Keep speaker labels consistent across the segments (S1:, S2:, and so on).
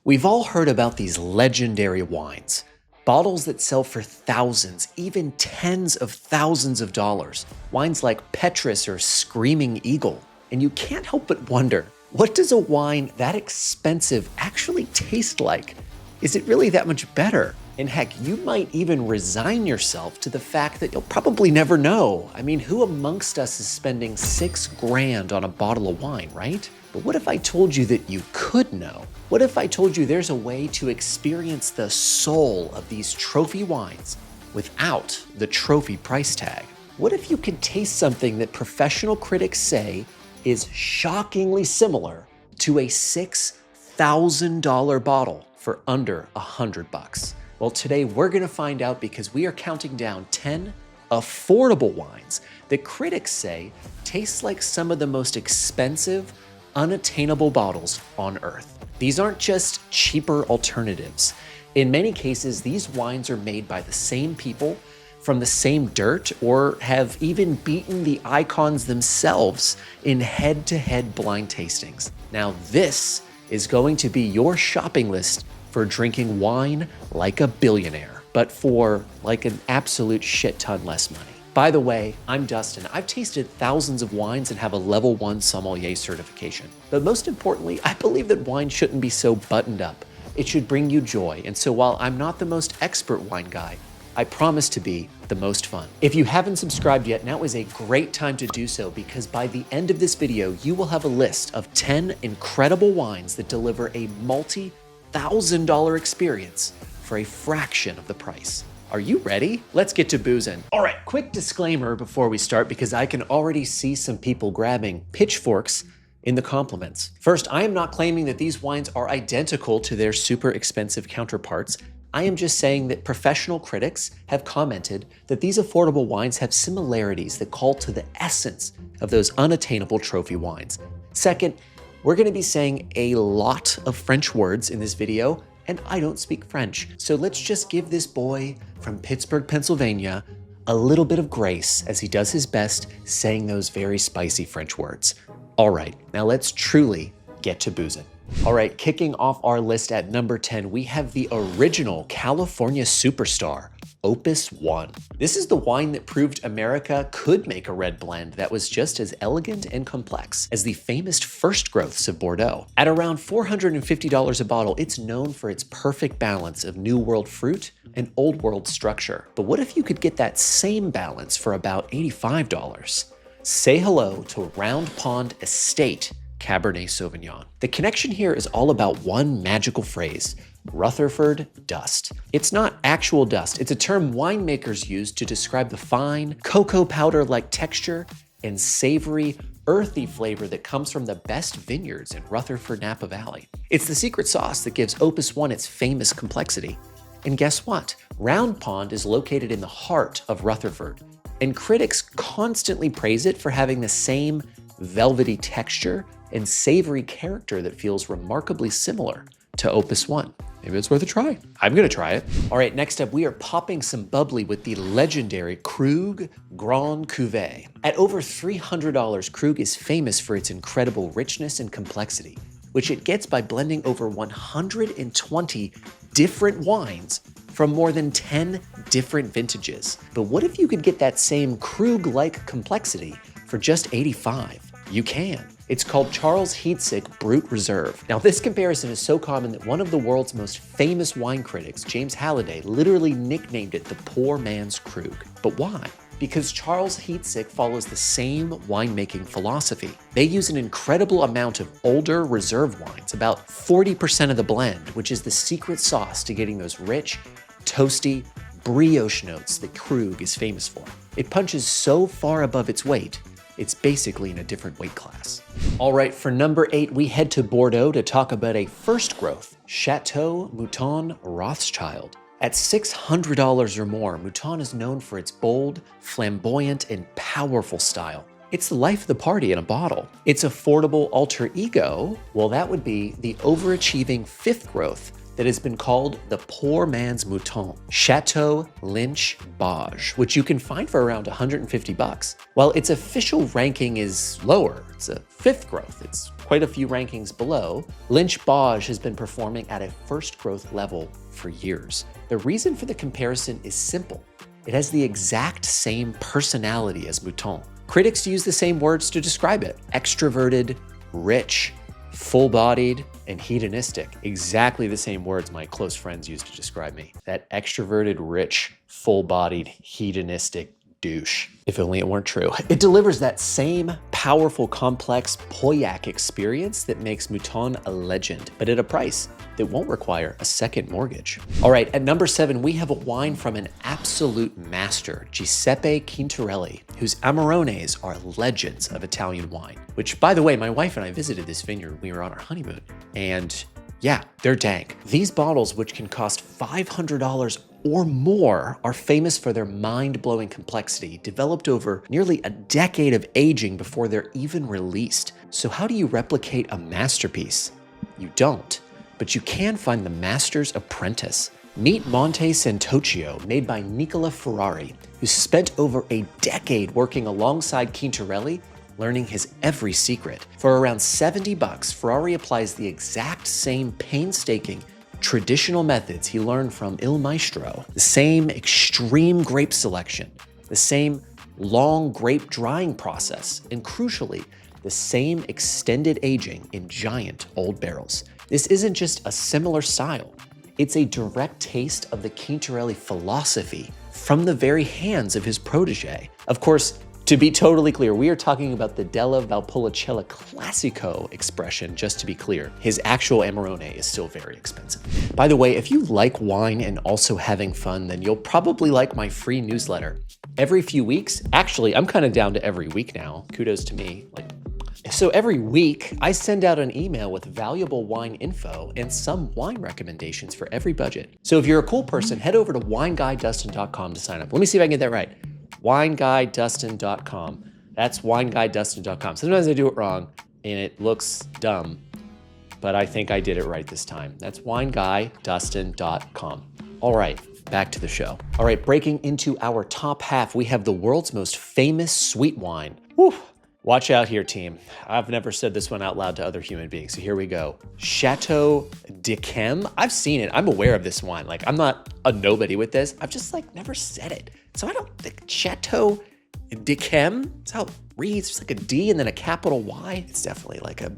S1: We've all heard about these legendary wines, bottles that sell for thousands, even tens of thousands of dollars, wines like Petrus or Screaming Eagle. And you can't help but wonder, what does a wine that expensive actually taste like? Is it really that much better? And heck, you might even resign yourself to the fact that you'll probably never know. I mean, who amongst us is spending $6,000 on a bottle of wine, right? But what if I told you that you could know? What if I told you there's a way to experience the soul of these trophy wines without the trophy price tag? What if you could taste something that professional critics say is shockingly similar to a $6,000 bottle for under $100? Well, today we're gonna find out because we are counting down 10 affordable wines that critics say taste like some of the most expensive, unattainable bottles on earth. These aren't just cheaper alternatives. In many cases, these wines are made by the same people from the same dirt or have even beaten the icons themselves in head-to-head blind tastings. Now, this is going to be your shopping list for drinking wine like a billionaire, but for like an absolute shit ton less money. By the way, I'm Dustin. I've tasted thousands of wines and have a level 1 sommelier certification. But most importantly, I believe that wine shouldn't be so buttoned up. It should bring you joy. And so while I'm not the most expert wine guy, I promise to be the most fun. If you haven't subscribed yet, now is a great time to do so because by the end of this video, you will have a list of 10 incredible wines that deliver a multi-$1,000 experience for a fraction of the price. Are you ready? Let's get to boozing. All right, quick disclaimer before we start because I can already see some people grabbing pitchforks in the compliments. First, I am not claiming that these wines are identical to their super expensive counterparts. I am just saying that professional critics have commented that these affordable wines have similarities that call to the essence of those unattainable trophy wines. Second, we're gonna be saying a lot of French words in this video, and I don't speak French. So let's just give this boy from Pittsburgh, Pennsylvania, a little bit of grace as he does his best saying those very spicy French words. All right, now let's truly get to boozing. All right, kicking off our list at number 10, we have the original California superstar, Opus 1. This is the wine that proved America could make a red blend that was just as elegant and complex as the famous first growths of Bordeaux. At around $450 a bottle, it's known for its perfect balance of New World fruit and Old World structure. But what if you could get that same balance for about $85? Say hello to Round Pond Estate Cabernet Sauvignon. The connection here is all about one magical phrase, Rutherford dust. It's not actual dust. It's a term winemakers use to describe the fine, cocoa powder-like texture and savory, earthy flavor that comes from the best vineyards in Rutherford Napa Valley. It's the secret sauce that gives Opus 1 its famous complexity. And guess what? Round Pond is located in the heart of Rutherford, and critics constantly praise it for having the same velvety texture and savory character that feels remarkably similar to Opus 1. Maybe it's worth a try. I'm gonna try it. All right, next up, we are popping some bubbly with the legendary Krug Grande Cuvée. At over $300, Krug is famous for its incredible richness and complexity, which it gets by blending over 120 different wines from more than 10 different vintages. But what if you could get that same Krug-like complexity for just $85? You can. It's called Charles Heatsick Brut Reserve. Now, this comparison is so common that one of the world's most famous wine critics, James Halliday, literally nicknamed it the poor man's Krug. But why? Because Charles Heatsick follows the same winemaking philosophy. They use an incredible amount of older reserve wines, about 40% of the blend, which is the secret sauce to getting those rich, toasty, brioche notes that Krug is famous for. It punches so far above its weight, it's basically in a different weight class. All right, for number 8, we head to Bordeaux to talk about a first growth, Château Mouton Rothschild. At $600 or more, Mouton is known for its bold, flamboyant, and powerful style. It's the life of the party in a bottle. Its affordable alter ego, well, that would be the overachieving fifth growth, that has been called the poor man's Mouton, Château Lynch Bauge, which you can find for around 150 bucks. While its official ranking is lower, it's a fifth growth, it's quite a few rankings below, Lynch Bauge has been performing at a first growth level for years. The reason for the comparison is simple. It has the exact same personality as Mouton. Critics use the same words to describe it: extroverted, rich, full-bodied, and hedonistic. Exactly the same words my close friends use to describe me. That extroverted, rich, full-bodied, hedonistic douche. If only it weren't true. It delivers that same powerful, complex Pauillac experience that makes Mouton a legend, but at a price that won't require a second mortgage. All right, at number 7, we have a wine from an absolute master, Giuseppe Quintarelli, whose Amarones are legends of Italian wine, which, by the way, my wife and I visited this vineyard when we were on our honeymoon, and yeah, they're dank. These bottles, which can cost $500 or more, are famous for their mind-blowing complexity, developed over nearly a decade of aging before they're even released. So how do you replicate a masterpiece? You don't, but you can find the master's apprentice. Meet Monte Santocchio, made by Nicola Ferrari, who spent over a decade working alongside Quintarelli, learning his every secret. For around 70 bucks, Ferrari applies the exact same painstaking, traditional methods he learned from Il Maestro. The same extreme grape selection, the same long grape drying process, and crucially, the same extended aging in giant old barrels. This isn't just a similar style. It's a direct taste of the Quintarelli philosophy from the very hands of his protege. Of course, to be totally clear, we are talking about the Della Valpolicella Classico expression, just to be clear. His actual Amarone is still very expensive. By the way, if you like wine and also having fun, then you'll probably like my free newsletter. Every few weeks, actually, I'm kind of down to every week now. Kudos to me. So every week, I send out an email with valuable wine info and some wine recommendations for every budget. So if you're a cool person, head over to wineguydustin.com to sign up. Let me see if I can get that right. wineguydustin.com. That's wineguydustin.com. Sometimes I do it wrong and it looks dumb, but I think I did it right this time. That's wineguydustin.com. All right, back to the show. All right, breaking into our top half, we have the world's most famous sweet wine. Whew. Watch out here, team. I've never said this one out loud to other human beings, so here we go. Château d'Yquem. I've seen it. I'm aware of this wine. I'm not a nobody with this. I've just never said it. So I don't think Château d'Yquem, that's how it reads. It's like a D and then a capital Y. It's definitely like a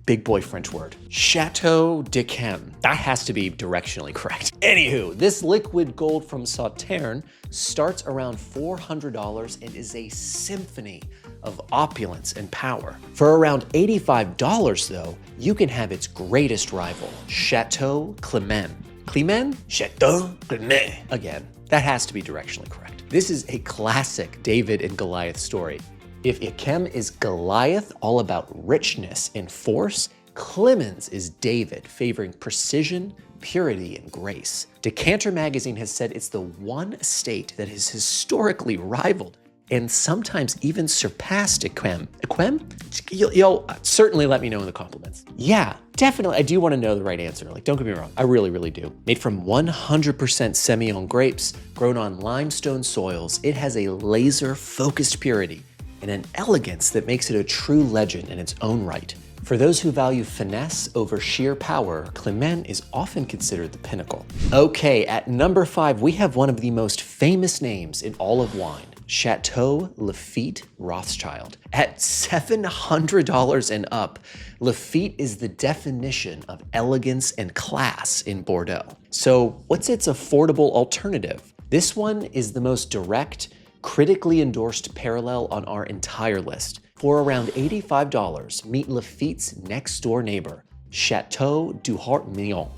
S1: big boy French word. Château d'Yquem. That has to be directionally correct. Anywho, this liquid gold from Sauternes starts around $400 and is a symphony of opulence and power. For around $85 though, you can have its greatest rival, Château Clément. Clément? Château Clément. Again, that has to be directionally correct. This is a classic David and Goliath story. If Yquem is Goliath, all about richness and force, Clemens is David, favoring precision, purity, and grace. Decanter magazine has said it's the one estate that has historically rivaled and sometimes even surpassed Yquem. Yquem? You'll certainly let me know in the compliments. Yeah, definitely. I do want to know the right answer. Don't get me wrong. I really, really do. Made from 100% Semillon grapes, grown on limestone soils, it has a laser-focused purity and an elegance that makes it a true legend in its own right. For those who value finesse over sheer power, Clément is often considered the pinnacle. Okay, at number 5, we have one of the most famous names in all of wine, Château Lafite Rothschild. At $700 and up, Lafite is the definition of elegance and class in Bordeaux. So what's its affordable alternative? This one is the most direct, critically endorsed parallel on our entire list. For around $85, meet Lafite's next door neighbor, Château du Hart-Millon.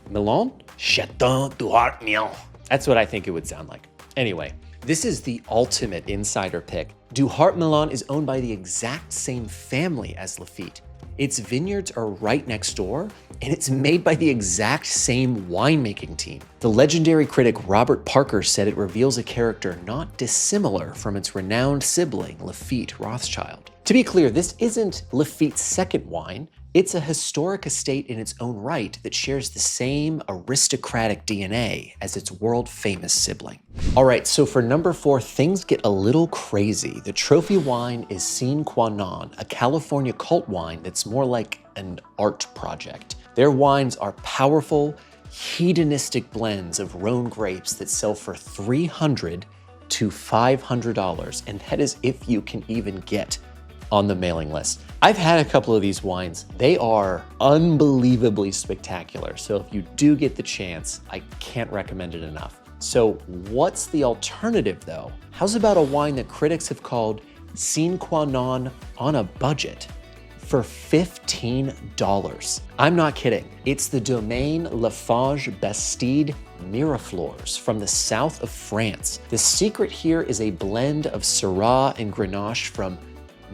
S1: Milan? Château du Hart-Millon. That's what I think it would sound like. Anyway, this is the ultimate insider pick. Du Hart-Millon is owned by the exact same family as Lafite. Its vineyards are right next door, and it's made by the exact same winemaking team. The legendary critic Robert Parker said it reveals a character not dissimilar from its renowned sibling, Lafite Rothschild. To be clear, this isn't Lafite's second wine. It's a historic estate in its own right that shares the same aristocratic DNA as its world-famous sibling. All right, so for number 4, things get a little crazy. The trophy wine is Sine Qua Non, a California cult wine that's more like an art project. Their wines are powerful, hedonistic blends of Rhone grapes that sell for $300 to $500, and that is if you can even get on the mailing list. I've had a couple of these wines. They are unbelievably spectacular. So if you do get the chance, I can't recommend it enough. So what's the alternative though? How's about a wine that critics have called Sine Qua Non on a budget for $15? I'm not kidding. It's the Domaine Lafarge Bastide Miraflores from the south of France. The secret here is a blend of Syrah and Grenache from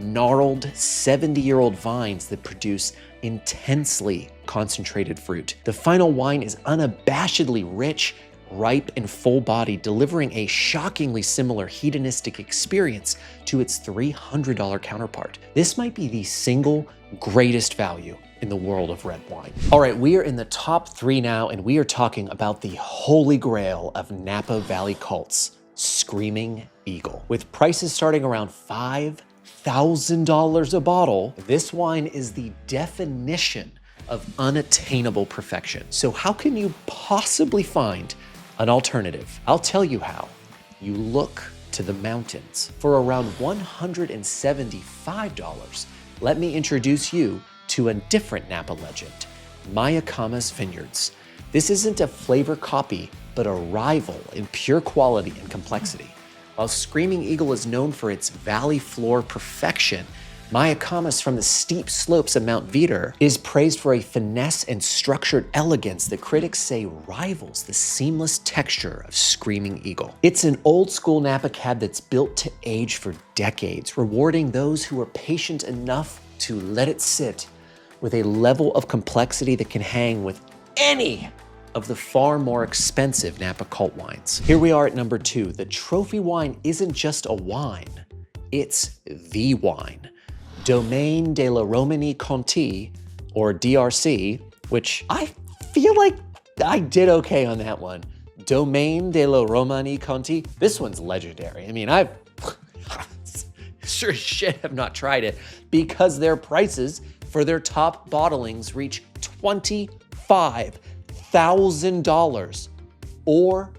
S1: gnarled 70-year-old vines that produce intensely concentrated fruit. The final wine is unabashedly rich, ripe, and full-bodied, delivering a shockingly similar hedonistic experience to its $300 counterpart. This might be the single greatest value in the world of red wine. All right, we are in the top 3 now, and we are talking about the holy grail of Napa Valley cults, Screaming Eagle. With prices starting around $5,000 a bottle, this wine is the definition of unattainable perfection. So how can you possibly find an alternative? I'll tell you how. You look to the mountains. For around $175, let me introduce you to a different Napa legend, Mayacamas Vineyards. This isn't a flavor copy, but a rival in pure quality and complexity. While Screaming Eagle is known for its valley floor perfection, Mayacamas from the steep slopes of Mount Veeder is praised for a finesse and structured elegance that critics say rivals the seamless texture of Screaming Eagle. It's an old school Napa cab that's built to age for decades, rewarding those who are patient enough to let it sit with a level of complexity that can hang with any of the far more expensive Napa cult wines. Here we are at number 2. The trophy wine isn't just a wine, it's the wine. Domaine de la Romanée-Conti, or DRC, which I feel like I did okay on that one. Domaine de la Romanée-Conti, this one's legendary. I mean, I've sure as shit have not tried it because their prices for their top bottlings reach $25,000 or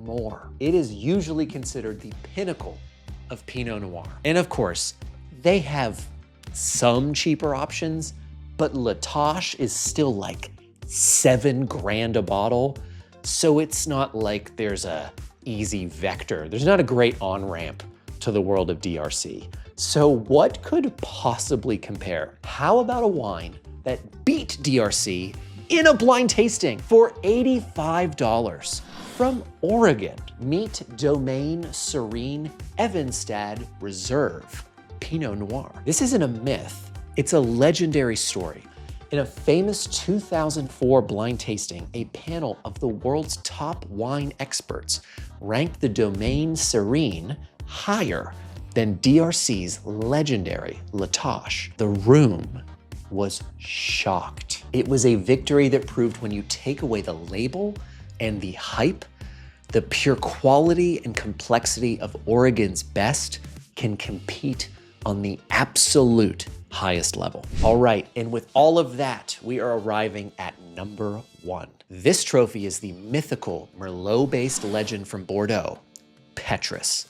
S1: more. It is usually considered the pinnacle of Pinot Noir. And of course, they have some cheaper options, but Tâche is still like $7,000 a bottle. So it's not like there's a easy vector. There's not a great on-ramp to the world of DRC. So what could possibly compare? How about a wine that beat DRC in a blind tasting for $85 from Oregon? Meet Domaine Serene Evenstad Reserve Pinot Noir. This isn't a myth, it's a legendary story. In a famous 2004 blind tasting, a panel of the world's top wine experts ranked the Domaine Serene higher than DRC's legendary Tâche. The room was shocked. It was a victory that proved when you take away the label and the hype, the pure quality and complexity of Oregon's best can compete on the absolute highest level. All right, and with all of that, we are arriving at number 1. This trophy is the mythical Merlot-based legend from Bordeaux, Petrus.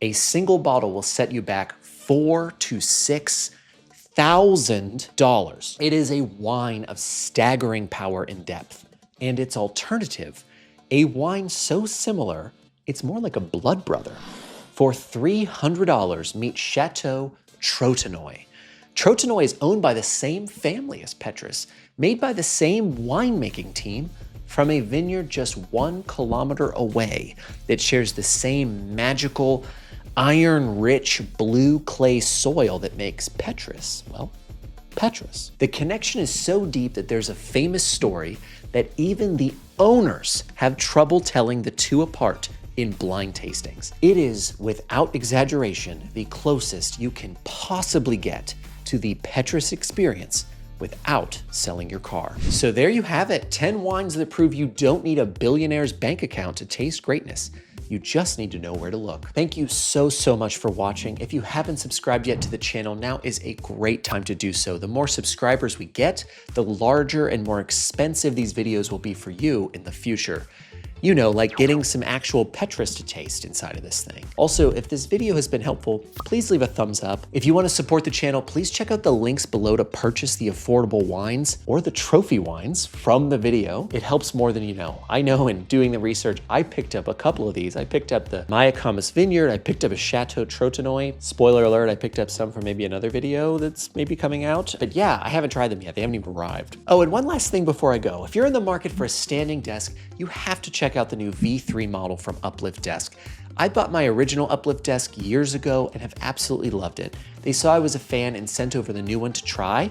S1: A single bottle will set you back $4,000 to $6,000. It is a wine of staggering power and depth, and its alternative, a wine so similar, it's more like a blood brother. For $300, meet Château Trotanoy. Trotanoy is owned by the same family as Petrus, made by the same winemaking team from a vineyard just 1 kilometer away that shares the same magical, iron-rich blue clay soil that makes Petrus, well, Petrus. The connection is so deep that there's a famous story that even the owners have trouble telling the two apart in blind tastings. It is, without exaggeration, the closest you can possibly get to the Petrus experience without selling your car. So there you have it, 10 wines that prove you don't need a billionaire's bank account to taste greatness. You just need to know where to look. Thank you so much for watching. If you haven't subscribed yet to the channel, now is a great time to do so. The more subscribers we get, the larger and more expensive these videos will be for you in the future. You know, like getting some actual Petrus to taste inside of this thing. Also, if this video has been helpful, please leave a thumbs up. If you want to support the channel, please check out the links below to purchase the affordable wines or the trophy wines from the video. It helps more than you know. I know in doing the research, I picked up a couple of these. I picked up the Mayacamas Vineyard. I picked up a Château Trotanoy. Spoiler alert, I picked up some for maybe another video that's maybe coming out. But yeah, I haven't tried them yet. They haven't even arrived. Oh, and one last thing before I go. If you're in the market for a standing desk, you have to check out the new V3 model from Uplift Desk. I bought my original Uplift Desk years ago and have absolutely loved it. They saw I was a fan and sent over the new one to try.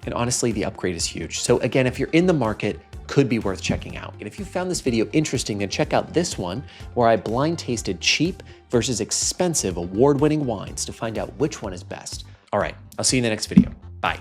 S1: And honestly, the upgrade is huge. So again, if you're in the market, could be worth checking out. And if you found this video interesting, then check out this one where I blind tasted cheap versus expensive award-winning wines to find out which one is best. All right, I'll see you in the next video. Bye.